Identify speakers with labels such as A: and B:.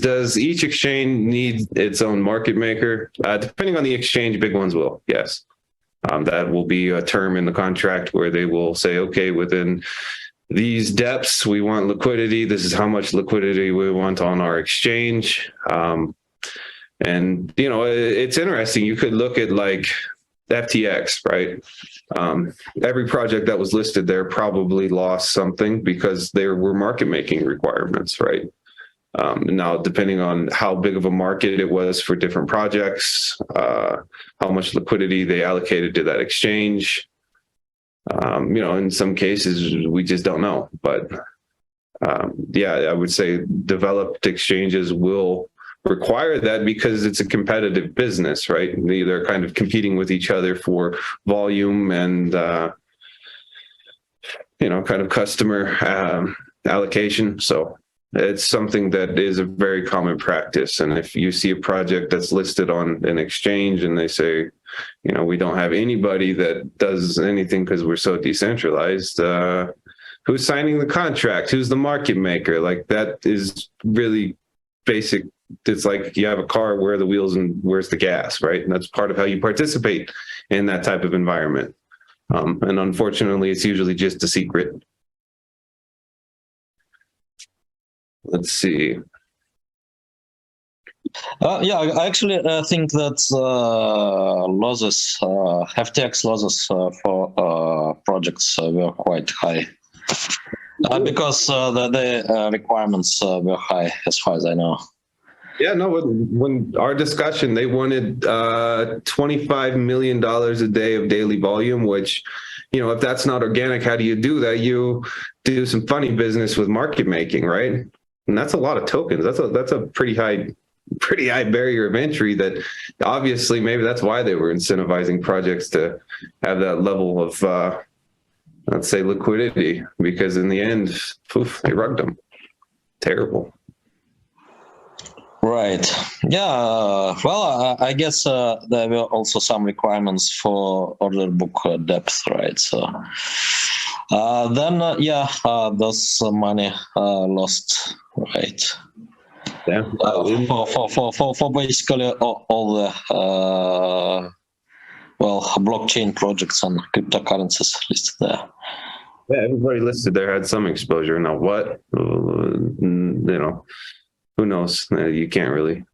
A: does each exchange need its own market maker? Depending on the exchange, big ones will, yes. That will be a term in the contract where they will say, okay, within these depths, we want liquidity. This is how much liquidity we want on our exchange. And, you know, it's interesting. You could look at like FTX, right? Every project that was listed there probably lost something because there were market making requirements, right? Now, depending on how big of a market it was for different projects, how much liquidity they allocated to that exchange, you know, in some cases, we just don't know. But yeah, I would say developed exchanges will require that because it's a competitive business, right? They're kind of competing with each other for volume and, you know, kind of customer allocation. So it's something that is a very common practice. And if you see a project that's listed on an exchange and they say, you know, we don't have anybody that does anything because we're so decentralized, who's signing the contract? Who's the market maker? Like, that is really basic. It's like you have a car, where are the wheels and where's the gas, right? And that's part of how you participate in that type of environment. And unfortunately, it's usually just a secret. Let's see.
B: Yeah, I actually think that losses, FTX losses for projects were quite high. Because the requirements were high, as far as I know.
A: Yeah, no, when our discussion, they wanted $25 million a day of daily volume, which, you know, if that's not organic, how do you do that? You do some funny business with market making, right? And that's a lot of tokens. That's a pretty high barrier of entry that obviously maybe that's why they were incentivizing projects to have that level of, let's say, liquidity, because in the end, poof, they rugged them. Terrible.
B: Right. Yeah. Well, I guess there were also some requirements for order book depth, right? So then, yeah, those money lost, right?
A: Yeah.
B: For basically all the well, blockchain projects and cryptocurrencies listed there.
A: Yeah, everybody listed there had some exposure. Now what? You know, who knows? You can't really